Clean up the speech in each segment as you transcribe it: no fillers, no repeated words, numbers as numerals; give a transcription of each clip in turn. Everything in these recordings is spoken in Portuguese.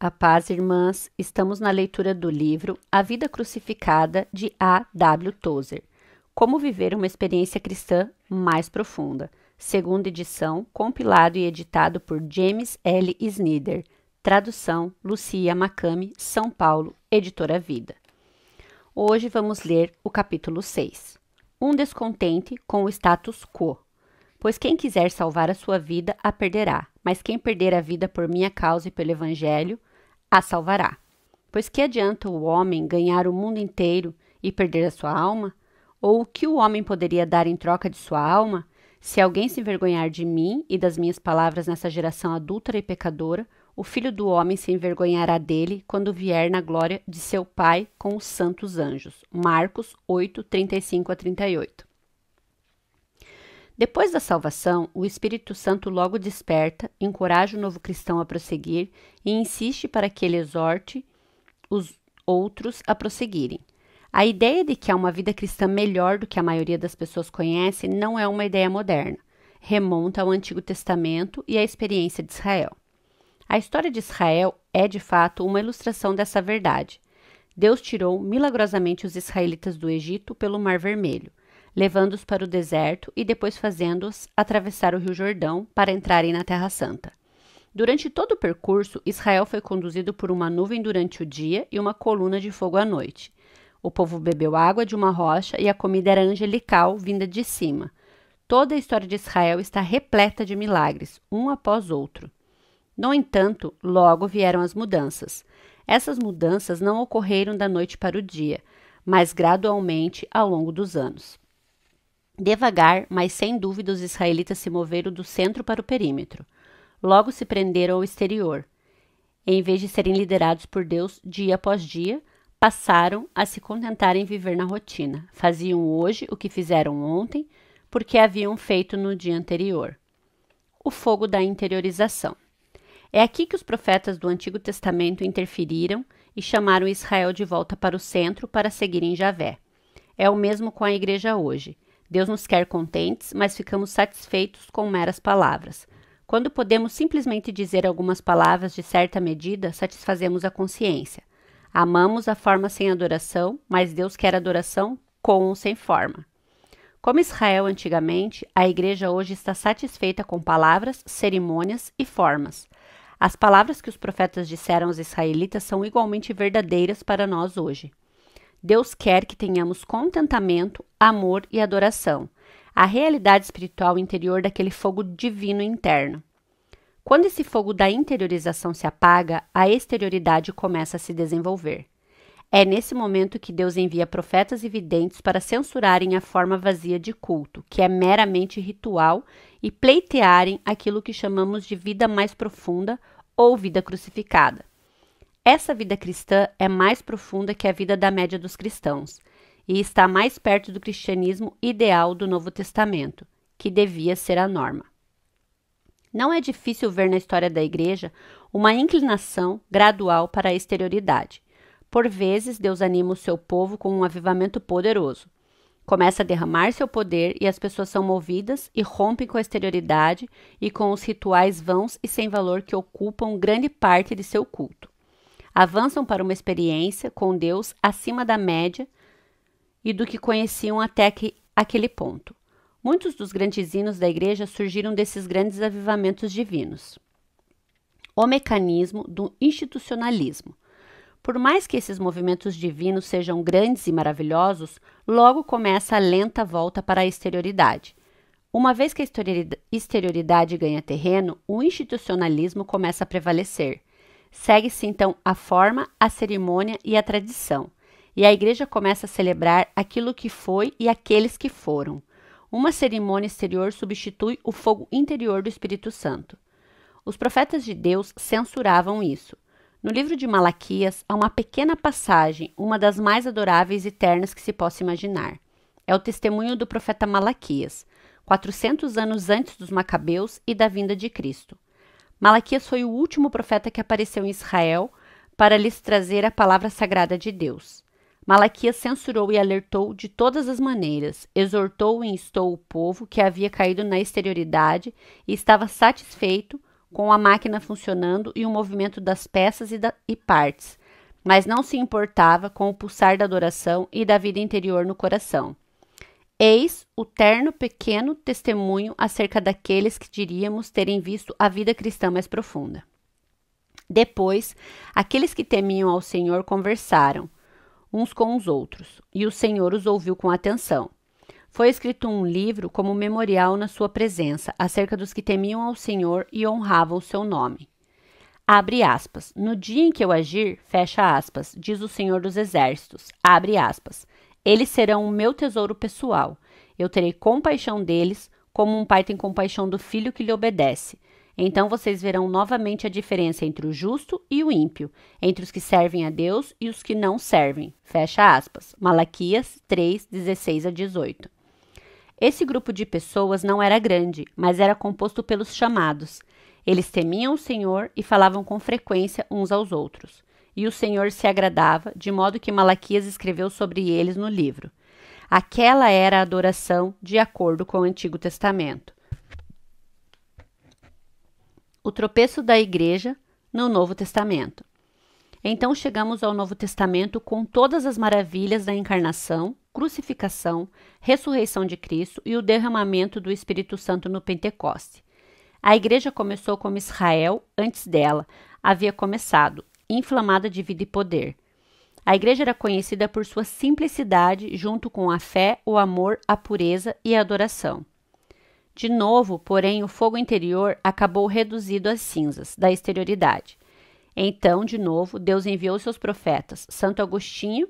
A paz, irmãs, estamos na leitura do livro A Vida Crucificada, de A. W. Tozer. Como viver uma experiência cristã mais profunda. Segunda edição, compilado e editado por James L. Snyder. Tradução, Lucia Macami, São Paulo, Editora Vida. Hoje vamos ler o capítulo 6. Um descontente com o status quo. Pois quem quiser salvar a sua vida, a perderá. Mas quem perder a vida por minha causa e pelo Evangelho, a salvará. Pois que adianta o homem ganhar o mundo inteiro e perder a sua alma? Ou o que o homem poderia dar em troca de sua alma? Se alguém se envergonhar de mim e das minhas palavras nessa geração adúltera e pecadora, o Filho do Homem se envergonhará dele quando vier na glória de seu Pai com os santos anjos. Marcos 8, 35 a 38. Depois da salvação, o Espírito Santo logo desperta, encoraja o novo cristão a prosseguir e insiste para que ele exorte os outros a prosseguirem. A ideia de que há uma vida cristã melhor do que a maioria das pessoas conhece não é uma ideia moderna. Remonta ao Antigo Testamento e à experiência de Israel. A história de Israel é, de fato, uma ilustração dessa verdade. Deus tirou milagrosamente os israelitas do Egito pelo Mar Vermelho, levando-os para o deserto e depois fazendo-os atravessar o Rio Jordão para entrarem na Terra Santa. Durante todo o percurso, Israel foi conduzido por uma nuvem durante o dia e uma coluna de fogo à noite. O povo bebeu água de uma rocha e a comida era angelical, vinda de cima. Toda a história de Israel está repleta de milagres, um após outro. No entanto, logo vieram as mudanças. Essas mudanças não ocorreram da noite para o dia, mas gradualmente ao longo dos anos. Devagar, mas sem dúvida, os israelitas se moveram do centro para o perímetro. Logo se prenderam ao exterior. Em vez de serem liderados por Deus dia após dia, passaram a se contentar em viver na rotina. Faziam hoje o que fizeram ontem, porque haviam feito no dia anterior. O fogo da interiorização. É aqui que os profetas do Antigo Testamento interferiram e chamaram Israel de volta para o centro para seguirem Javé. É o mesmo com a igreja hoje. Deus nos quer contentes, mas ficamos satisfeitos com meras palavras. Quando podemos simplesmente dizer algumas palavras de certa medida, satisfazemos a consciência. Amamos a forma sem adoração, mas Deus quer adoração com ou sem forma. Como Israel antigamente, a igreja hoje está satisfeita com palavras, cerimônias e formas. As palavras que os profetas disseram aos israelitas são igualmente verdadeiras para nós hoje. Deus quer que tenhamos contentamento, amor e adoração, a realidade espiritual interior daquele fogo divino interno. Quando esse fogo da interiorização se apaga, a exterioridade começa a se desenvolver. É nesse momento que Deus envia profetas e videntes para censurarem a forma vazia de culto, que é meramente ritual, e pleitearem aquilo que chamamos de vida mais profunda ou vida crucificada. Essa vida cristã é mais profunda que a vida da média dos cristãos e está mais perto do cristianismo ideal do Novo Testamento, que devia ser a norma. Não é difícil ver na história da igreja uma inclinação gradual para a exterioridade. Por vezes, Deus anima o seu povo com um avivamento poderoso. Começa a derramar seu poder e as pessoas são movidas e rompem com a exterioridade e com os rituais vãos e sem valor que ocupam grande parte de seu culto. Avançam para uma experiência com Deus acima da média e do que conheciam até aquele ponto. Muitos dos grandes hinos da igreja surgiram desses grandes avivamentos divinos. O mecanismo do institucionalismo. Por mais que esses movimentos divinos sejam grandes e maravilhosos, logo começa a lenta volta para a exterioridade. Uma vez que a exterioridade ganha terreno, o institucionalismo começa a prevalecer. Segue-se então a forma, a cerimônia e a tradição, e a igreja começa a celebrar aquilo que foi e aqueles que foram. Uma cerimônia exterior substitui o fogo interior do Espírito Santo. Os profetas de Deus censuravam isso. No livro de Malaquias há uma pequena passagem, uma das mais adoráveis e ternas que se possa imaginar. É o testemunho do profeta Malaquias, 400 anos antes dos Macabeus e da vinda de Cristo. Malaquias foi o último profeta que apareceu em Israel para lhes trazer a palavra sagrada de Deus. Malaquias censurou e alertou de todas as maneiras, exortou e instou o povo que havia caído na exterioridade e estava satisfeito com a máquina funcionando e o movimento das peças e partes, mas não se importava com o pulsar da adoração e da vida interior no coração. Eis o terno pequeno testemunho acerca daqueles que diríamos terem visto a vida cristã mais profunda. Depois, aqueles que temiam ao Senhor conversaram uns com os outros, e o Senhor os ouviu com atenção. Foi escrito um livro como memorial na sua presença, acerca dos que temiam ao Senhor e honravam o seu nome. Abre aspas. No dia em que eu agir, fecha aspas, diz o Senhor dos Exércitos. Abre aspas. Eles serão o meu tesouro pessoal. Eu terei compaixão deles, como um pai tem compaixão do filho que lhe obedece. Então vocês verão novamente a diferença entre o justo e o ímpio, entre os que servem a Deus e os que não servem. Fecha aspas. Malaquias 3, 16 a 18. Esse grupo de pessoas não era grande, mas era composto pelos chamados. Eles temiam o Senhor e falavam com frequência uns aos outros. E o Senhor se agradava, de modo que Malaquias escreveu sobre eles no livro. Aquela era a adoração de acordo com o Antigo Testamento. O tropeço da igreja no Novo Testamento. Então chegamos ao Novo Testamento com todas as maravilhas da encarnação, crucificação, ressurreição de Cristo e o derramamento do Espírito Santo no Pentecoste. A igreja começou como Israel antes dela havia começado, inflamada de vida e poder. A igreja era conhecida por sua simplicidade, junto com a fé, o amor, a pureza e a adoração. De novo, porém, o fogo interior acabou reduzido às cinzas da exterioridade. Então, de novo, Deus enviou seus profetas. Santo Agostinho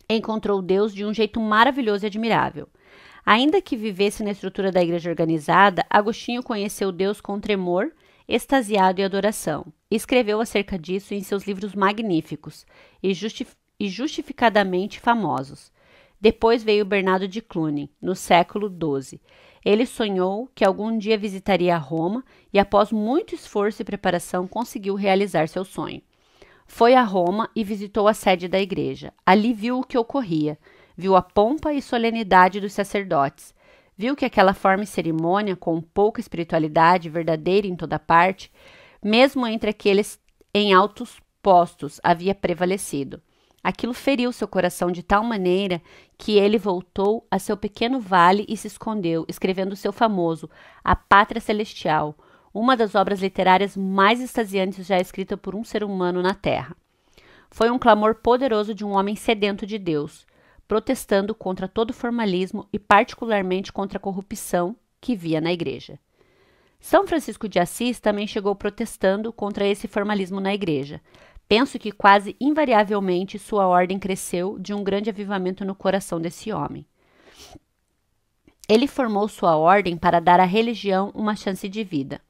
encontrou Deus de um jeito maravilhoso e admirável. Ainda que vivesse na estrutura da igreja organizada, Agostinho conheceu Deus com tremor, extasiado e adoração. Escreveu acerca disso em seus livros magníficos e justificadamente famosos. Depois veio Bernardo de Cluny, no século XII. Ele sonhou que algum dia visitaria Roma e, após muito esforço e preparação, conseguiu realizar seu sonho. Foi a Roma e visitou a sede da igreja. Ali viu o que ocorria. Viu a pompa e solenidade dos sacerdotes. Viu que aquela forma e cerimônia, com pouca espiritualidade verdadeira em toda parte, mesmo entre aqueles em altos postos, havia prevalecido. Aquilo feriu seu coração de tal maneira que ele voltou a seu pequeno vale e se escondeu, escrevendo seu famoso A Pátria Celestial, uma das obras literárias mais extasiantes já escrita por um ser humano na Terra. Foi um clamor poderoso de um homem sedento de Deus, protestando contra todo formalismo e particularmente contra a corrupção que via na igreja. São Francisco de Assis também chegou protestando contra esse formalismo na igreja. Penso que quase invariavelmente sua ordem cresceu de um grande avivamento no coração desse homem. Ele formou sua ordem para dar à religião uma chance de vida.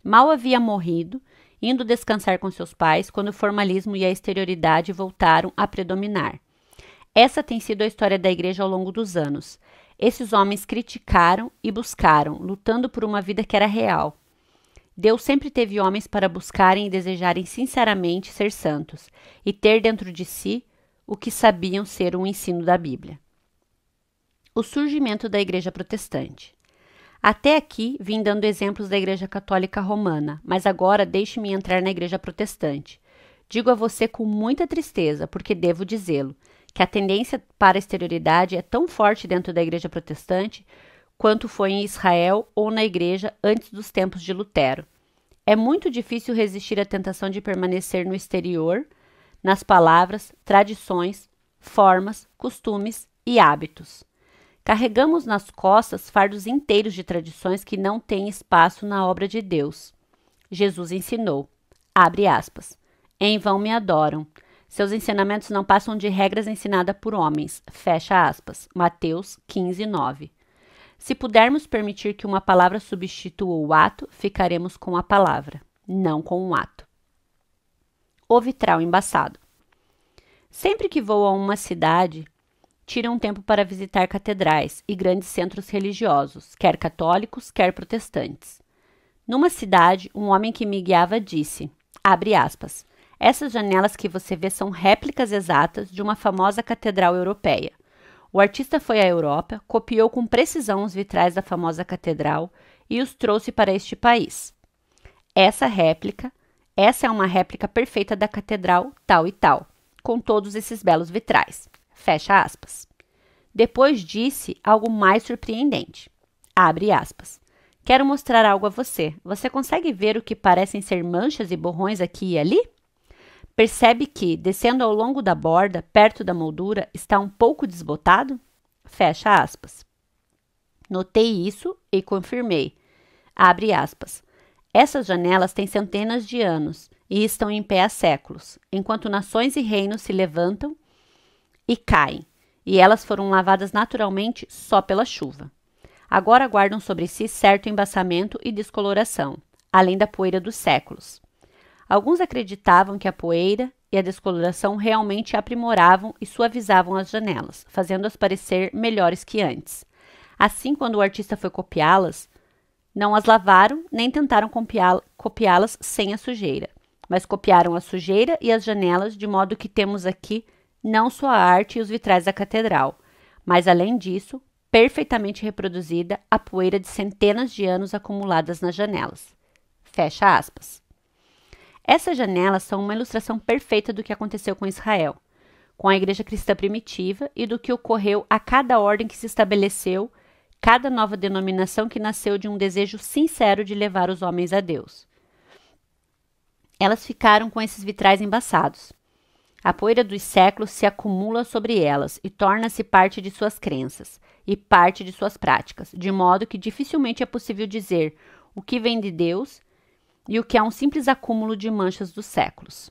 Mal havia morrido, indo descansar com seus pais, quando o formalismo e a exterioridade voltaram a predominar. Essa tem sido a história da igreja ao longo dos anos. Esses homens criticaram e buscaram, lutando por uma vida que era real. Deus sempre teve homens para buscarem e desejarem sinceramente ser santos e ter dentro de si o que sabiam ser um ensino da Bíblia. O surgimento da Igreja Protestante. Até aqui vim dando exemplos da Igreja Católica Romana, mas agora deixe-me entrar na Igreja Protestante. Digo a você com muita tristeza, porque devo dizê-lo, que a tendência para a exterioridade é tão forte dentro da Igreja Protestante quanto foi em Israel ou na Igreja antes dos tempos de Lutero. É muito difícil resistir à tentação de permanecer no exterior, nas palavras, tradições, formas, costumes e hábitos. Carregamos nas costas fardos inteiros de tradições que não têm espaço na obra de Deus. Jesus ensinou, abre aspas, em vão me adoram. Seus ensinamentos não passam de regras ensinadas por homens, fecha aspas, Mateus 15, 9. Se pudermos permitir que uma palavra substitua o ato, ficaremos com a palavra, não com o ato. O vitral embaçado. Sempre que vou a uma cidade, tiro um tempo para visitar catedrais e grandes centros religiosos, quer católicos, quer protestantes. Numa cidade, um homem que me guiava disse, abre aspas, essas janelas que você vê são réplicas exatas de uma famosa catedral europeia. O artista foi à Europa, copiou com precisão os vitrais da famosa catedral e os trouxe para este país. Essa é uma réplica perfeita da catedral tal e tal, com todos esses belos vitrais. Fecha aspas. Depois disse algo mais surpreendente. Abre aspas. Quero mostrar algo a você. Você consegue ver o que parecem ser manchas e borrões aqui e ali? Percebe que, descendo ao longo da borda, perto da moldura, está um pouco desbotado? Fecha aspas. Notei isso e confirmei. Abre aspas. Essas janelas têm centenas de anos e estão em pé há séculos, enquanto nações e reinos se levantam e caem, e elas foram lavadas naturalmente só pela chuva. Agora guardam sobre si certo embaçamento e descoloração, além da poeira dos séculos. Alguns acreditavam que a poeira e a descoloração realmente aprimoravam e suavizavam as janelas, fazendo-as parecer melhores que antes. Assim, quando o artista foi copiá-las, não as lavaram nem tentaram copiá-las sem a sujeira, mas copiaram a sujeira e as janelas, de modo que temos aqui não só a arte e os vitrais da catedral, mas, além disso, perfeitamente reproduzida a poeira de centenas de anos acumuladas nas janelas. Fecha aspas. Essas janelas são uma ilustração perfeita do que aconteceu com Israel, com a igreja cristã primitiva e do que ocorreu a cada ordem que se estabeleceu, cada nova denominação que nasceu de um desejo sincero de levar os homens a Deus. Elas ficaram com esses vitrais embaçados. A poeira dos séculos se acumula sobre elas e torna-se parte de suas crenças e parte de suas práticas, de modo que dificilmente é possível dizer o que vem de Deus e o que é um simples acúmulo de manchas dos séculos.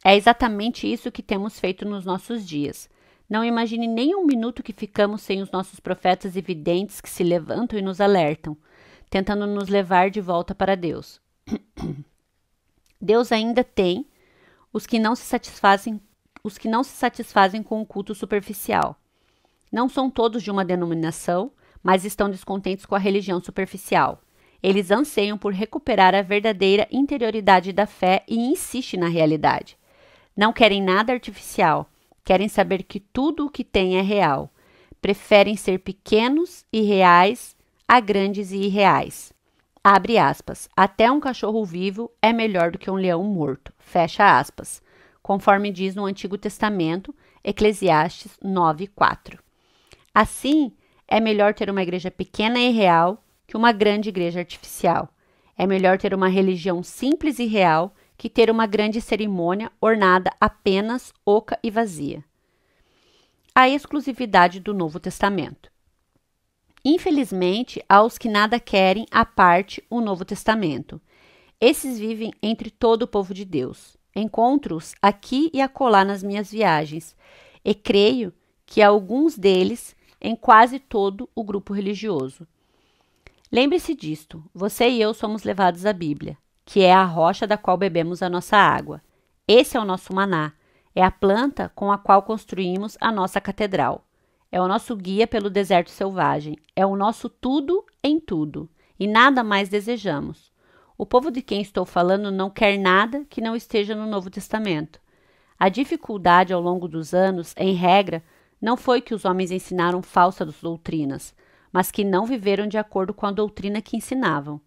É exatamente isso que temos feito nos nossos dias. Não imagine nem um minuto que ficamos sem os nossos profetas e videntes que se levantam e nos alertam, tentando nos levar de volta para Deus. Deus ainda tem os que não se satisfazem com o culto superficial. Não são todos de uma denominação, mas estão descontentes com a religião superficial. Eles anseiam por recuperar a verdadeira interioridade da fé e insistem na realidade. Não querem nada artificial, querem saber que tudo o que têm é real. Preferem ser pequenos e reais a grandes e irreais. Abre aspas. Até um cachorro vivo é melhor do que um leão morto. Fecha aspas. Conforme diz no Antigo Testamento, Eclesiastes 9:4. Assim, é melhor ter uma igreja pequena e real que uma grande igreja artificial. É melhor ter uma religião simples e real que ter uma grande cerimônia ornada apenas oca e vazia. A exclusividade do Novo Testamento. Infelizmente, há os que nada querem à parte o Novo Testamento. Esses vivem entre todo o povo de Deus. Encontro-os aqui e acolá nas minhas viagens, e creio que há alguns deles em quase todo o grupo religioso. Lembre-se disto, você e eu somos levados à Bíblia, que é a rocha da qual bebemos a nossa água. Esse é o nosso maná, é a planta com a qual construímos a nossa catedral. É o nosso guia pelo deserto selvagem, é o nosso tudo em tudo, e nada mais desejamos. O povo de quem estou falando não quer nada que não esteja no Novo Testamento. A dificuldade ao longo dos anos, em regra, não foi que os homens ensinaram falsas doutrinas, mas que não viveram de acordo com a doutrina que ensinavam.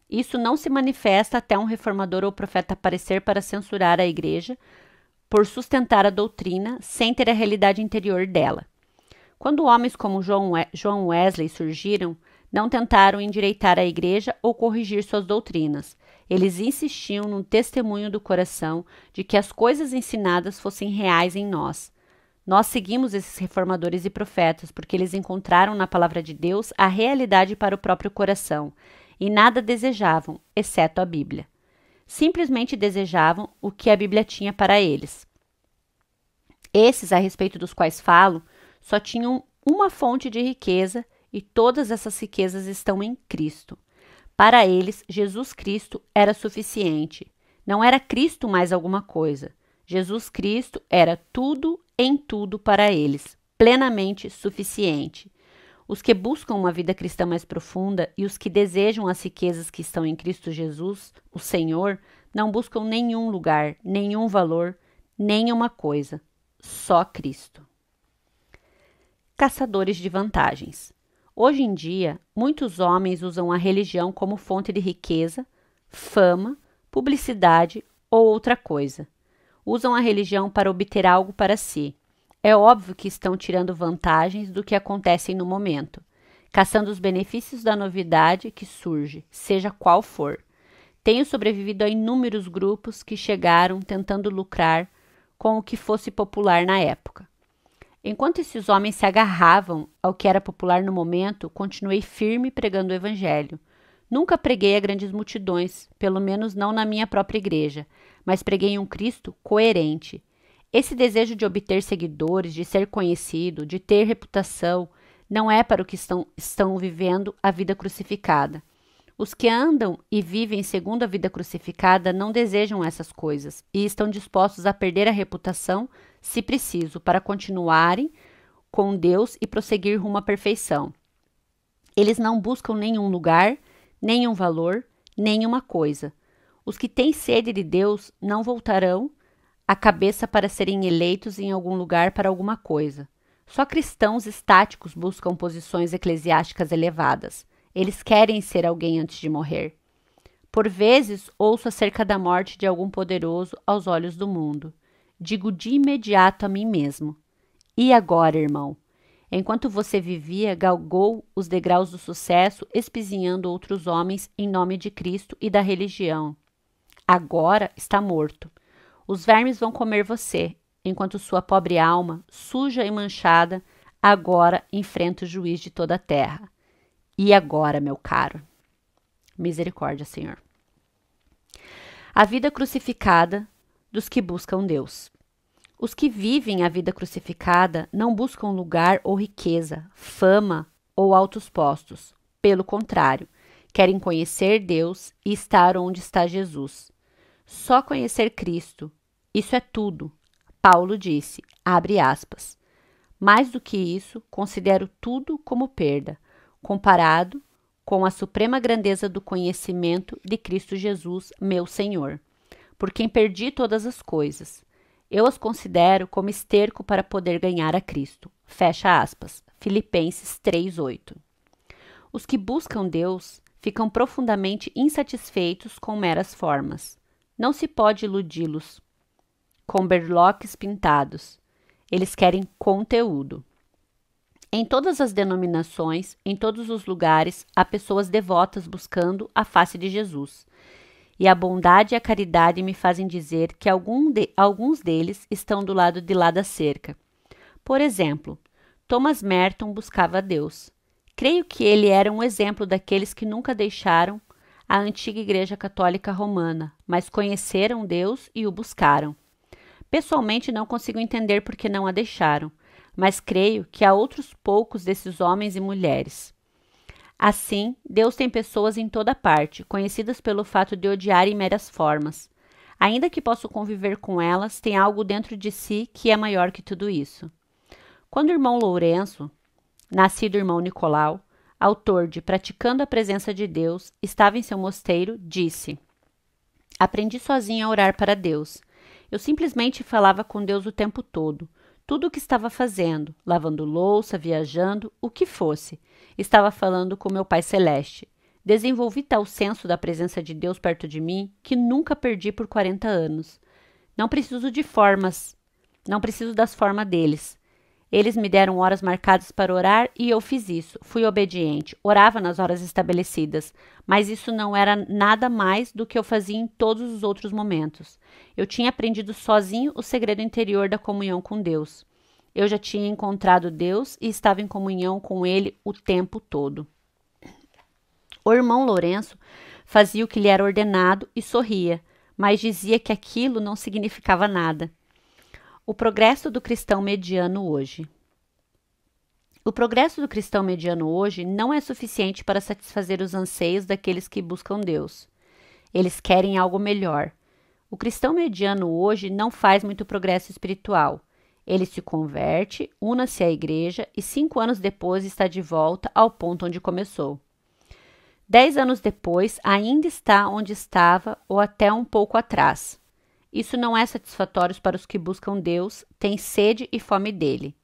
Isso não se manifesta até um reformador ou profeta aparecer para censurar a igreja por sustentar a doutrina sem ter a realidade interior dela. Quando homens como John Wesley surgiram, não tentaram endireitar a igreja ou corrigir suas doutrinas. Eles insistiam no testemunho do coração de que as coisas ensinadas fossem reais em nós. Nós seguimos esses reformadores e profetas porque eles encontraram na palavra de Deus a realidade para o próprio coração e nada desejavam, exceto a Bíblia. Simplesmente desejavam o que a Bíblia tinha para eles. Esses, a respeito dos quais falo, só tinham uma fonte de riqueza e todas essas riquezas estão em Cristo. Para eles, Jesus Cristo era suficiente. Não era Cristo mais alguma coisa. Jesus Cristo era tudo em tudo para eles, plenamente suficiente. Os que buscam uma vida cristã mais profunda e os que desejam as riquezas que estão em Cristo Jesus, o Senhor, não buscam nenhum lugar, nenhum valor, nenhuma coisa. Só Cristo. Caçadores de vantagens. Hoje em dia, muitos homens usam a religião como fonte de riqueza, fama, publicidade ou outra coisa. Usam a religião para obter algo para si. É óbvio que estão tirando vantagens do que acontece no momento, caçando os benefícios da novidade que surge, seja qual for. Tenho sobrevivido a inúmeros grupos que chegaram tentando lucrar com o que fosse popular na época. Enquanto esses homens se agarravam ao que era popular no momento, continuei firme pregando o evangelho. Nunca preguei a grandes multidões, pelo menos não na minha própria igreja, mas preguei um Cristo coerente. Esse desejo de obter seguidores, de ser conhecido, de ter reputação, não é para o que estão vivendo a vida crucificada. Os que andam e vivem segundo a vida crucificada não desejam essas coisas e estão dispostos a perder a reputação, se preciso, para continuarem com Deus e prosseguir rumo à perfeição. Eles não buscam nenhum lugar, nenhum valor, nenhuma coisa. Os que têm sede de Deus não voltarão a cabeça para serem eleitos em algum lugar para alguma coisa. Só cristãos estáticos buscam posições eclesiásticas elevadas. Eles querem ser alguém antes de morrer. Por vezes, ouço acerca da morte de algum poderoso aos olhos do mundo. Digo de imediato a mim mesmo: e agora, irmão? Enquanto você vivia, galgou os degraus do sucesso, espizinhando outros homens em nome de Cristo e da religião. Agora está morto. Os vermes vão comer você, enquanto sua pobre alma, suja e manchada, agora enfrenta o juiz de toda a terra. E agora, meu caro? Misericórdia, Senhor. A vida crucificada dos que buscam Deus. Os que vivem a vida crucificada não buscam lugar ou riqueza, fama ou altos postos. Pelo contrário, querem conhecer Deus e estar onde está Jesus. Só conhecer Cristo, isso é tudo. Paulo disse, abre aspas. Mais do que isso, considero tudo como perda, comparado com a suprema grandeza do conhecimento de Cristo Jesus, meu Senhor, por quem perdi todas as coisas. Eu as considero como esterco para poder ganhar a Cristo. Fecha aspas. Filipenses 3:8. Os que buscam Deus ficam profundamente insatisfeitos com meras formas. Não se pode iludi-los com berloques pintados. Eles querem conteúdo. Em todas as denominações, em todos os lugares, há pessoas devotas buscando a face de Jesus. E a bondade e a caridade me fazem dizer que alguns deles estão do lado de lá da cerca. Por exemplo, Thomas Merton buscava a Deus. Creio que ele era um exemplo daqueles que nunca deixaram a antiga Igreja Católica Romana, mas conheceram Deus e o buscaram. Pessoalmente não consigo entender por que não a deixaram, mas creio que há outros poucos desses homens e mulheres. Assim, Deus tem pessoas em toda parte, conhecidas pelo fato de odiarem meras formas. Ainda que posso conviver com elas, tem algo dentro de si que é maior que tudo isso. Quando o irmão Lourenço, nascido irmão Nicolau, autor de Praticando a Presença de Deus, estava em seu mosteiro, disse: aprendi sozinho a orar para Deus. Eu simplesmente falava com Deus o tempo todo. Tudo o que estava fazendo, lavando louça, viajando, o que fosse, estava falando com meu Pai Celeste. Desenvolvi tal senso da presença de Deus perto de mim que nunca perdi por 40 anos. Não preciso de formas, não preciso das formas deles. Eles me deram horas marcadas para orar e eu fiz isso. Fui obediente, orava nas horas estabelecidas, mas isso não era nada mais do que eu fazia em todos os outros momentos. Eu tinha aprendido sozinho o segredo interior da comunhão com Deus. Eu já tinha encontrado Deus e estava em comunhão com Ele o tempo todo. O irmão Lourenço fazia o que lhe era ordenado e sorria, mas dizia que aquilo não significava nada. O progresso do cristão mediano hoje. O progresso do cristão mediano hoje não é suficiente para satisfazer os anseios daqueles que buscam Deus. Eles querem algo melhor. O cristão mediano hoje não faz muito progresso espiritual. Ele se converte, una-se à igreja e 5 anos depois está de volta ao ponto onde começou. 10 anos depois ainda está onde estava ou até um pouco atrás. Isso não é satisfatório para os que buscam Deus, têm sede e fome dele.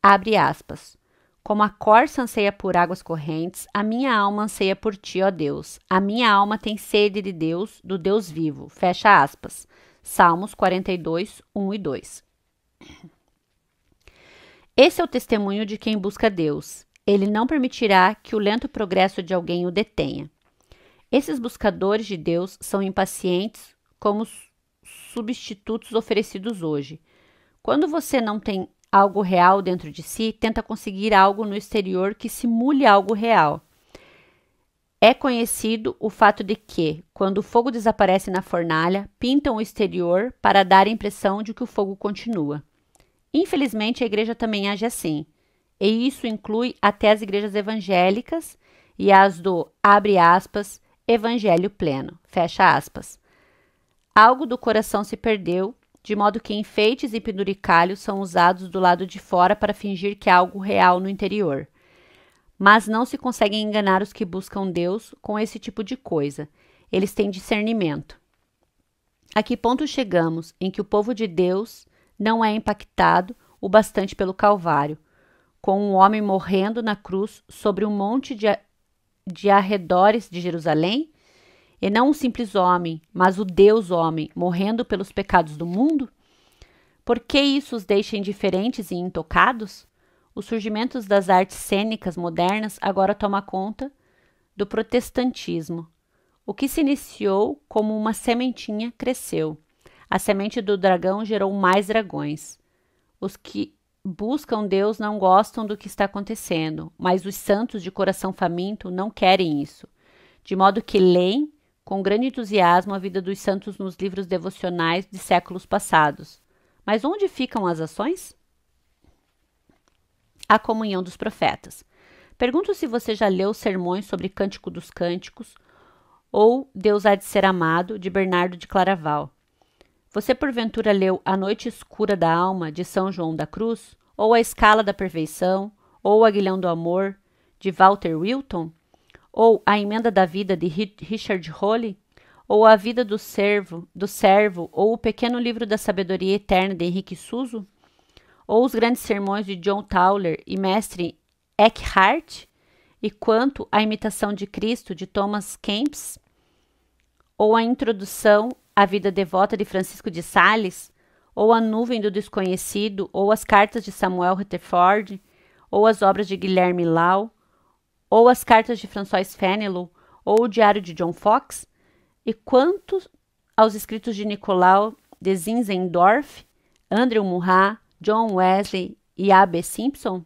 Abre aspas. Como a corça anseia por águas correntes, a minha alma anseia por ti, ó Deus. A minha alma tem sede de Deus, do Deus vivo. Fecha aspas. Salmos 42, 1 e 2. Esse é o testemunho de quem busca Deus. Ele não permitirá que o lento progresso de alguém o detenha. Esses buscadores de Deus são impacientes como os substitutos oferecidos hoje. Quando você não tem algo real dentro de si, tenta conseguir algo no exterior que simule algo real. É conhecido o fato de que, quando o fogo desaparece na fornalha, pintam o exterior para dar a impressão de que o fogo continua. Infelizmente, a igreja também age assim, e isso inclui até as igrejas evangélicas e as do, abre aspas, evangelho pleno, fecha aspas. Algo do coração se perdeu, de modo que enfeites e penduricalhos são usados do lado de fora para fingir que há algo real no interior. Mas não se conseguem enganar os que buscam Deus com esse tipo de coisa. Eles têm discernimento. A que ponto chegamos em que o povo de Deus não é impactado o bastante pelo Calvário, com um homem morrendo na cruz sobre um monte de arredores de Jerusalém? E não um simples homem, mas o Deus homem, morrendo pelos pecados do mundo? Por que isso os deixa indiferentes e intocados? Os surgimentos das artes cênicas modernas agora toma conta do protestantismo. O que se iniciou como uma sementinha cresceu. A semente do dragão gerou mais dragões. Os que buscam Deus não gostam do que está acontecendo, mas os santos de coração faminto não querem isso. De modo que leem com grande entusiasmo a vida dos santos nos livros devocionais de séculos passados. Mas onde ficam as ações? A comunhão dos profetas. Pergunto se você já leu sermões sobre Cântico dos Cânticos ou Deus há de ser amado, de Bernardo de Claraval. Você porventura leu A Noite Escura da Alma, de São João da Cruz? Ou A Escala da Perfeição? Ou Aguilhão do Amor, de Walter Wilton? Ou A Emenda da Vida, de Richard Rolle? Ou A Vida do Servo, ou O Pequeno Livro da Sabedoria Eterna, de Henrique Suso? Ou os grandes sermões de John Tauler e Mestre Eckhart? E quanto à Imitação de Cristo, de Thomas Kempis? Ou a Introdução à Vida Devota, de Francisco de Sales? Ou A Nuvem do Desconhecido? Ou as Cartas de Samuel Rutherford? Ou as obras de Guilherme Lau? Ou as cartas de François Fénelon? Ou o Diário de John Fox? E quanto aos escritos de Nicolau de Zinzendorf, Andrew Murray, John Wesley e A.B. Simpson?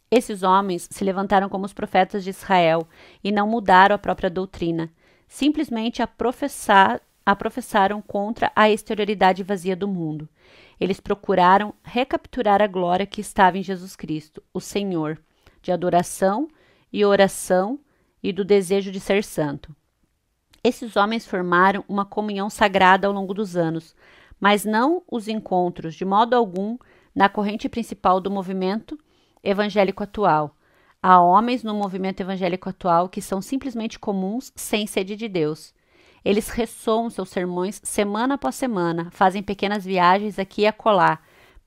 Esses homens se levantaram como os profetas de Israel e não mudaram a própria doutrina. Simplesmente a professaram contra a exterioridade vazia do mundo. Eles procuraram recapturar a glória que estava em Jesus Cristo, o Senhor, de adoração e oração e do desejo de ser santo. Esses homens formaram uma comunhão sagrada ao longo dos anos, mas não os encontros, de modo algum, na corrente principal do movimento evangélico atual. Há homens no movimento evangélico atual que são simplesmente comuns, sem sede de Deus. Eles ressoam seus sermões semana após semana, fazem pequenas viagens aqui e acolá,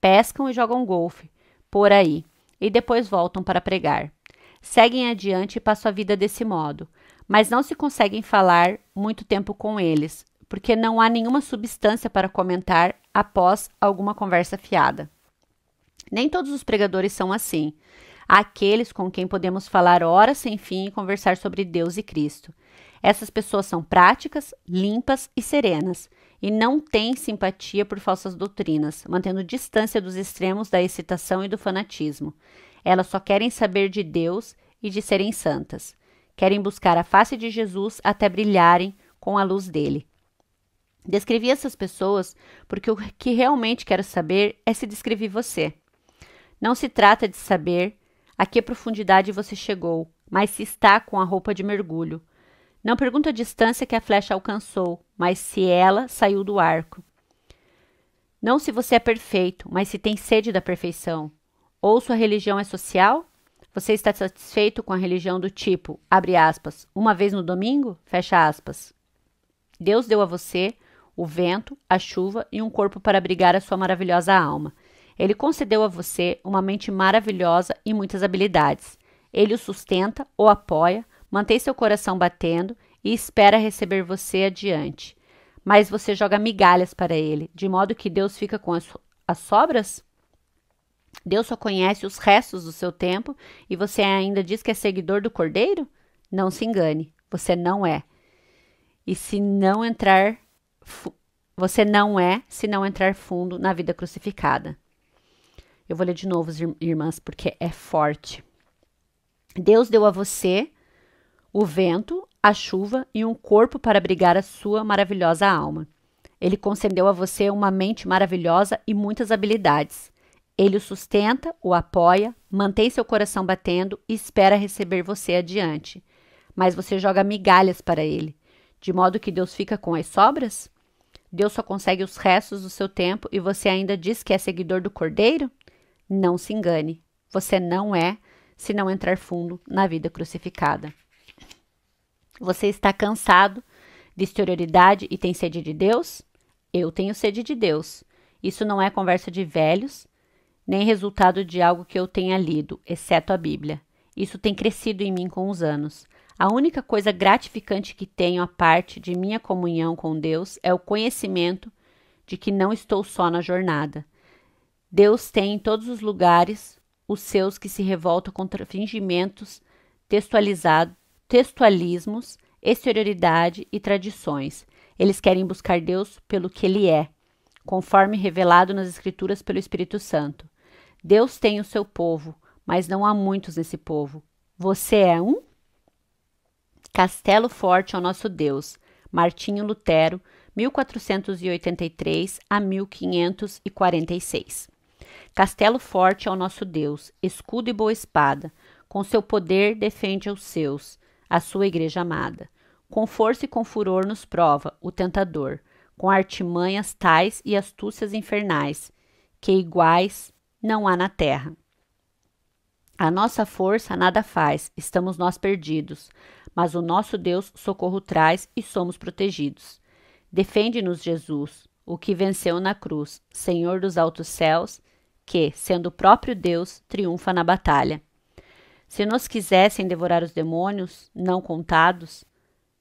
pescam e jogam golfe, por aí, e depois voltam para pregar. Seguem adiante e passam a vida desse modo, mas não se conseguem falar muito tempo com eles, porque não há nenhuma substância para comentar após alguma conversa fiada. Nem todos os pregadores são assim. Há aqueles com quem podemos falar horas sem fim e conversar sobre Deus e Cristo. Essas pessoas são práticas, limpas e serenas, e não têm simpatia por falsas doutrinas, mantendo distância dos extremos da excitação e do fanatismo. Elas só querem saber de Deus e de serem santas. Querem buscar a face de Jesus até brilharem com a luz dele. Descrevi essas pessoas porque o que realmente quero saber é se descrevi você. Não se trata de saber a que profundidade você chegou, mas se está com a roupa de mergulho. Não pergunto a distância que a flecha alcançou, mas se ela saiu do arco. Não se você é perfeito, mas se tem sede da perfeição. Ou sua religião é social? Você está satisfeito com a religião do tipo, abre aspas, uma vez no domingo? Fecha aspas. Deus deu a você o vento, a chuva e um corpo para abrigar a sua maravilhosa alma. Ele concedeu a você uma mente maravilhosa e muitas habilidades. Ele o sustenta, o apoia, mantém seu coração batendo e espera receber você adiante. Mas você joga migalhas para ele, de modo que Deus fica com as sobras? Deus só conhece os restos do seu tempo e você ainda diz que é seguidor do Cordeiro? Não se engane, você não é. E se não entrar, você não é se não entrar fundo na vida crucificada. Eu vou ler de novo, irmãs, porque é forte. Deus deu a você o vento, a chuva e um corpo para abrigar a sua maravilhosa alma. Ele concedeu a você uma mente maravilhosa e muitas habilidades. Ele o sustenta, o apoia, mantém seu coração batendo e espera receber você adiante. Mas você joga migalhas para ele, de modo que Deus fica com as sobras? Deus só consegue os restos do seu tempo e você ainda diz que é seguidor do Cordeiro? Não se engane, você não é, se não entrar fundo na vida crucificada. Você está cansado de exterioridade e tem sede de Deus? Eu tenho sede de Deus. Isso não é conversa de velhos, nem resultado de algo que eu tenha lido, exceto a Bíblia. Isso tem crescido em mim com os anos. A única coisa gratificante que tenho à parte de minha comunhão com Deus é o conhecimento de que não estou só na jornada. Deus tem em todos os lugares os seus que se revoltam contra fingimentos, textualismos, exterioridade e tradições. Eles querem buscar Deus pelo que Ele é, conforme revelado nas Escrituras pelo Espírito Santo. Deus tem o seu povo, mas não há muitos nesse povo. Você é um? Castelo Forte ao Nosso Deus, Martinho Lutero, 1483 a 1546. Castelo forte ao nosso Deus, escudo e boa espada, com seu poder defende os seus, a sua igreja amada. Com força e com furor nos prova o tentador, com artimanhas tais e astúcias infernais, que iguais não há na terra. A nossa força nada faz, estamos nós perdidos, mas o nosso Deus socorro traz e somos protegidos. Defende-nos, Jesus, o que venceu na cruz, Senhor dos altos céus, que, sendo o próprio Deus, triunfa na batalha. Se nos quisessem devorar os demônios, não contados,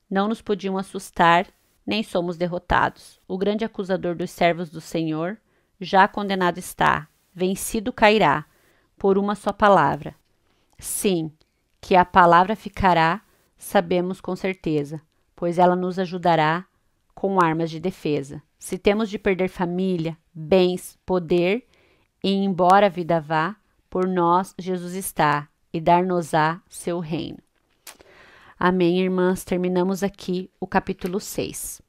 não nos podiam assustar, nem somos derrotados. O grande acusador dos servos do Senhor já condenado está, vencido cairá, por uma só palavra. Sim, que a palavra ficará, sabemos com certeza, pois ela nos ajudará com armas de defesa. Se temos de perder família, bens, poder, e embora a vida vá, por nós Jesus está, e dar-nos-á seu reino. Amém, irmãs? Terminamos aqui o capítulo 6.